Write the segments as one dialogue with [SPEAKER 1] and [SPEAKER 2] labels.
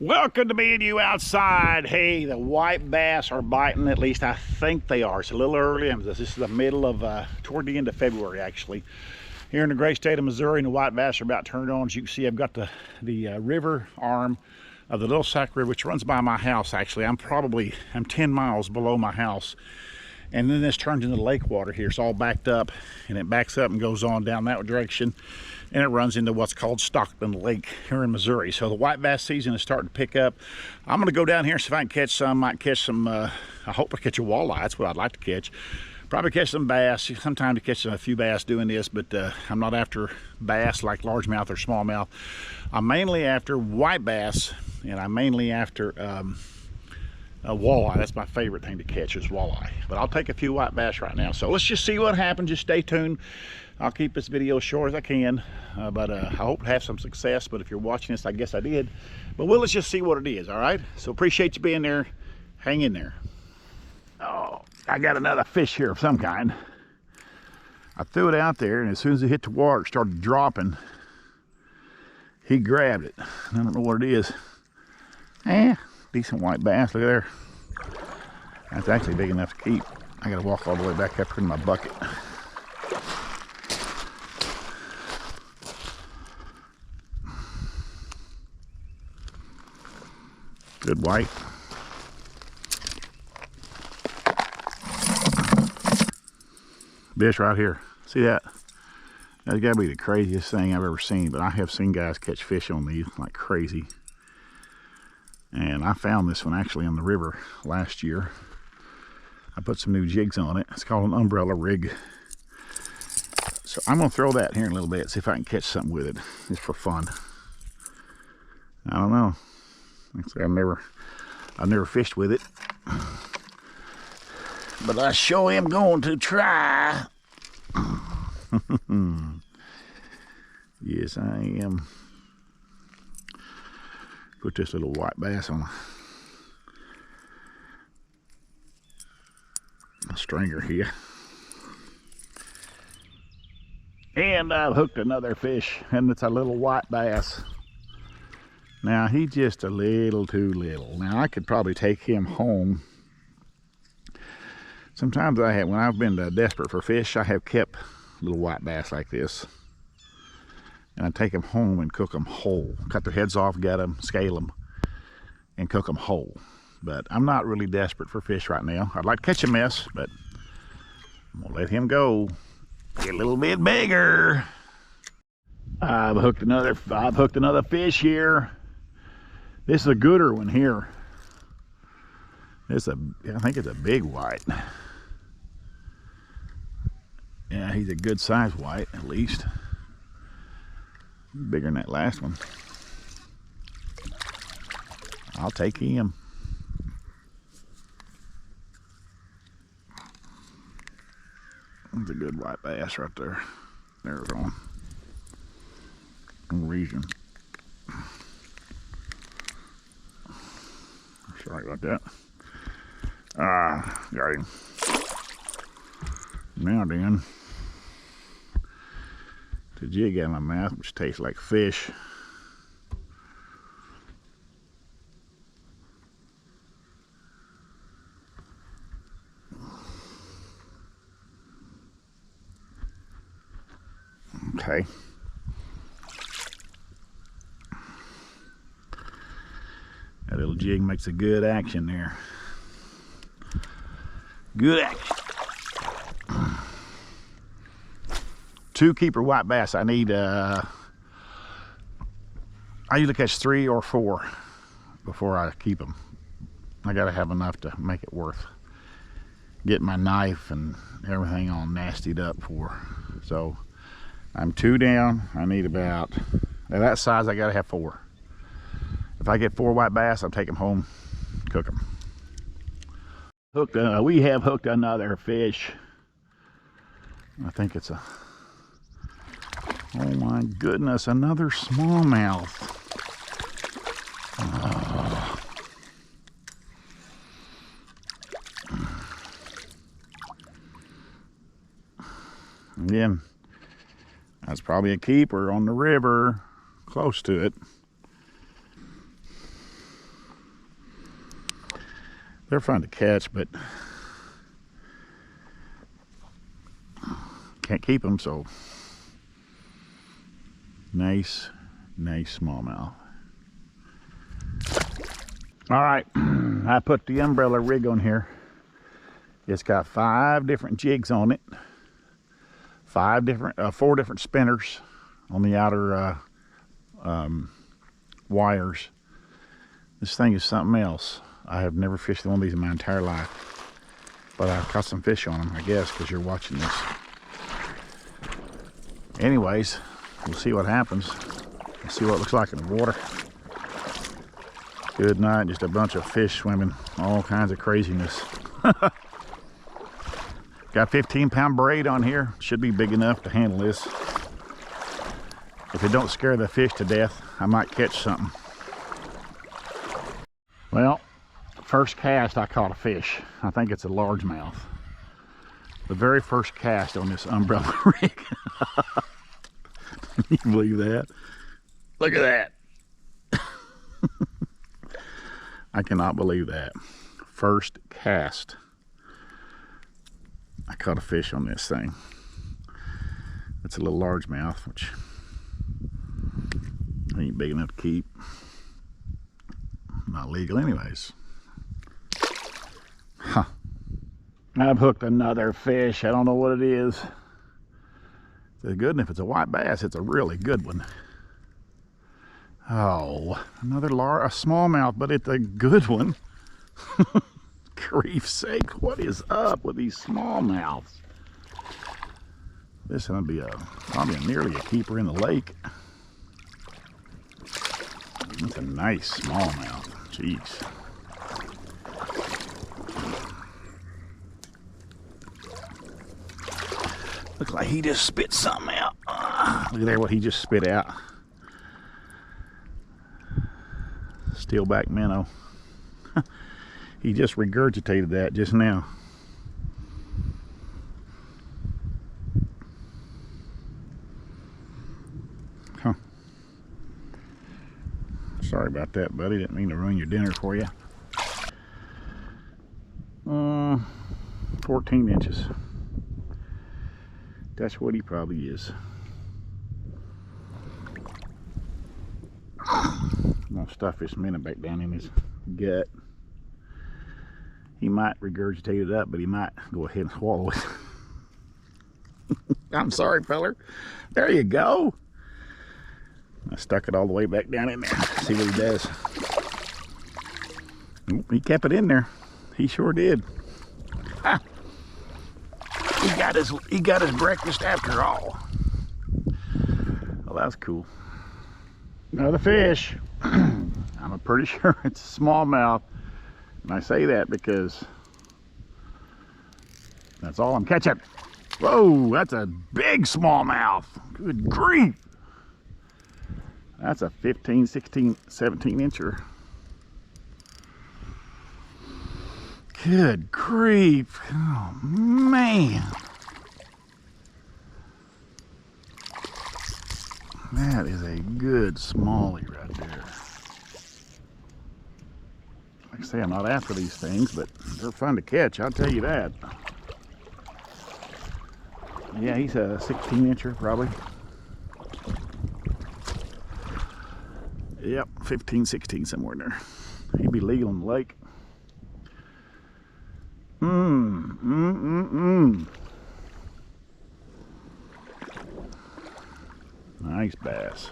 [SPEAKER 1] Welcome to me and you outside. Hey, the white bass are biting, at least I think they are. It's a little early. This is the middle of, toward the end of February actually. Here in the great state of Missouri, and the white bass are about turned on. As you can see, I've got the river arm of the Little Sac River, which runs by my house actually. I'm 10 miles below my house. And then this turns into the lake water here. It's all backed up, and it backs up and goes on down that direction, and it runs into what's called Stockton Lake here in Missouri. So the white bass season is starting to pick up. I'm gonna go down here and see if I can catch some. Might catch some, I hope I catch a walleye. That's what I'd like to catch. Probably catch some bass. Sometimes I catch a few bass doing this, but I'm not after bass like largemouth or smallmouth. I'm mainly after white bass, and I'm mainly after walleye. That's my favorite thing to catch is walleye. But I'll take a few white bass right now. So let's just see what happens. Just stay tuned. I'll keep this video as short as I can. But I hope to have some success. But if you're watching this, I guess I did. But let's just see what it is, all right? So appreciate you being there. Hang in there. Oh, I got another fish here of some kind. I threw it out there, and as soon as it hit the water, it started dropping. He grabbed it. I don't know what it is. Decent white bass, look at there. That's actually big enough to keep. I gotta walk all the way back up in my bucket. Good white. Fish right here. See that? That's gotta be the craziest thing I've ever seen, but I have seen guys catch fish on these like crazy. And I found this one actually on the river last year. I put some new jigs on it. It's called an umbrella rig. So I'm gonna throw that here in a little bit, see if I can catch something with it, just for fun. I don't know. Actually, I've never fished with it, but I sure am going to try. Yes, I am. Put this little white bass on a stringer here. And I've hooked another fish, and it's a little white bass. Now, he's just a little too little. Now, I could probably take him home. Sometimes when I've been desperate for fish, I have kept little white bass like this. And I take them home and cook them whole. Cut their heads off, gut them, scale them, and cook them whole. But I'm not really desperate for fish right now. I'd like to catch a mess, but I'm gonna let him go. Get a little bit bigger. I've hooked another fish here. This is a gooder one here. I think it's a big white. Yeah, he's a good size white at least. Bigger than that last one. I'll take him. That's a good white bass right there. There's one. Region. Sorry about that. Got him. Now then. The jig out of my mouth, which tastes like fish. Okay. That little jig makes a good action there. Good action. 2 keeper white bass. I need I usually catch 3 or 4 before I keep them. I gotta have enough to make it worth getting my knife and everything all nastied up for. So I'm 2 down. I need about, at that size I gotta have 4. If I get 4 white bass, I'll take them home, cook them. We have hooked another fish. I think it's a, oh my goodness, another smallmouth. Again, that's probably a keeper on the river, close to it. They're fun to catch, but can't keep them, so nice smallmouth. All right, I put the umbrella rig on here. It's got 5 different jigs on it, 4 different spinners on the outer wires. This thing is something else. I have never fished one of these in my entire life, but I've caught some fish on them, I guess, because you're watching this. Anyways, we'll see what happens. We'll see what it looks like in the water. Good night, just a bunch of fish swimming, all kinds of craziness. Got 15-pound braid on here. Should be big enough to handle this. If it don't scare the fish to death, I might catch something. Well, first cast I caught a fish. I think it's a largemouth. The very first cast on this umbrella rig. Can you believe that? Look at that. I cannot believe that. First cast, I caught a fish on this thing. It's a little largemouth, which ain't big enough to keep. Not legal anyways. Huh. I've hooked another fish. I don't know what it is. It's good, and if it's a white bass, it's a really good one. Oh, another a smallmouth, but it's a good one. Grief's sake, what is up with these smallmouths? This is gonna be probably nearly a keeper in the lake. That's a nice smallmouth. Jeez. Looks like he just spit something out. Look at there, what he just spit out. Steelback minnow. He just regurgitated that just now. Huh. Sorry about that, buddy. Didn't mean to ruin your dinner for you. 14 inches. That's what he probably is. I'm gonna stuff this minnow back down in his gut. He might regurgitate it up, but he might go ahead and swallow it. I'm sorry, feller. There you go. I stuck it all the way back down in there. See what he does. Oop, he kept it in there. He sure did. Ha. He got his breakfast after all. Well, that's cool. Another fish. I'm pretty sure it's a smallmouth. And I say that because that's all I'm catching. Whoa, that's a big smallmouth. Good grief. That's a 15, 16, 17 incher. Good grief. Oh, man. That is a good smallie right there. Like I say, I'm not after these things, but they're fun to catch, I'll tell you that. Yeah, he's a 16 incher probably. Yep, 15, 16, somewhere in there. He'd be legal in the lake. Nice bass.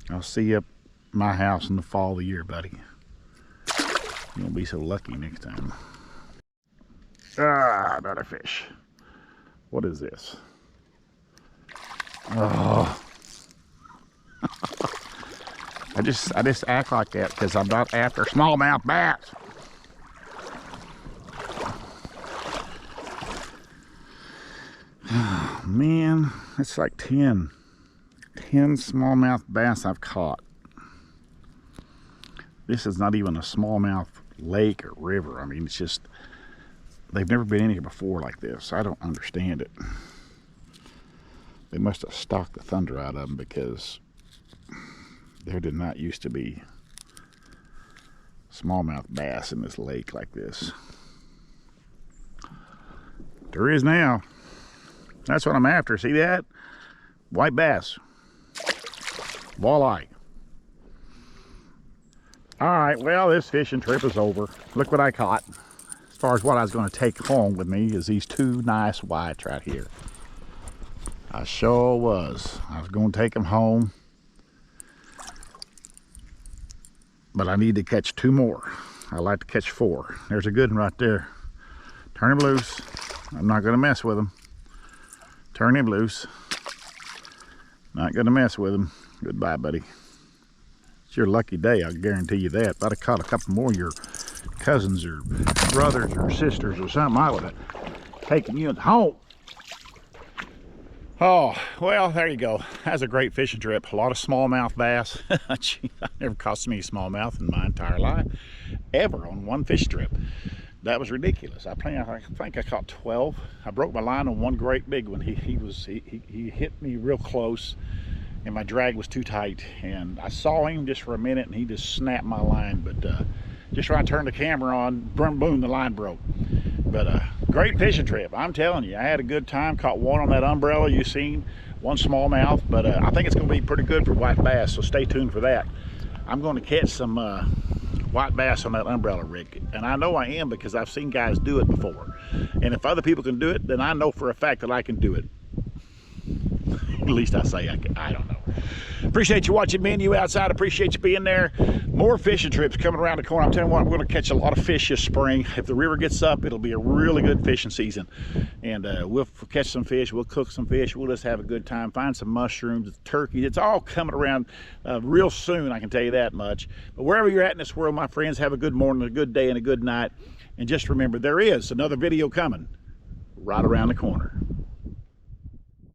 [SPEAKER 1] I'll see you at my house in the fall of the year, buddy. You won't be so lucky next time. Ah, another fish. What is this? Oh. I just act like that because I'm not after smallmouth bass. Oh, man, it's like 10 smallmouth bass I've caught. This is not even a smallmouth lake or river. I mean, it's just, they've never been in here before like this. I don't understand it. They must have stocked the thunder out of them because There did not used to be smallmouth bass in this lake like this. There is now. That's what I'm after. See that? White bass. Walleye. Alright, well, this fishing trip is over. Look what I caught. As far as what I was going to take home with me is these two nice whites right here. I sure was. I was going to take them home. But I need to catch 2 more. I like to catch 4. There's a good one right there. Turn him loose. I'm not going to mess with him. Turn him loose. Not going to mess with him. Goodbye, buddy. It's your lucky day, I'll guarantee you that. If I'd have caught a couple more of your cousins or brothers or sisters or something, I would have taken you home. Oh, well, there you go. That's a great fishing trip. A lot of smallmouth bass. Gee, I never caught so many smallmouth in my entire life, ever, on one fish trip. That was ridiculous. I think I caught 12. I broke my line on one great big one. He hit me real close, and my drag was too tight. And I saw him just for a minute, and he just snapped my line. But just when I turned the camera on, boom, the line broke. But great fishing trip, I'm telling you. I had a good time. Caught one on that umbrella you seen, one smallmouth. But I think it's going to be pretty good for white bass, so stay tuned for that. I'm going to catch some white bass on that umbrella rig, and I know I am because I've seen guys do it before. And if other people can do it, then I know for a fact that I can do it. At least I say I can. I don't know. Appreciate you watching me and you outside. Appreciate you being there. More fishing trips coming around the corner. I'm telling you what, we're going to catch a lot of fish this spring. If the river gets up, it'll be a really good fishing season. And we'll catch some fish. We'll cook some fish. We'll just have a good time. Find some mushrooms, turkey. It's all coming around real soon, I can tell you that much. But wherever you're at in this world, my friends, have a good morning, a good day, and a good night. And just remember, there is another video coming right around the corner.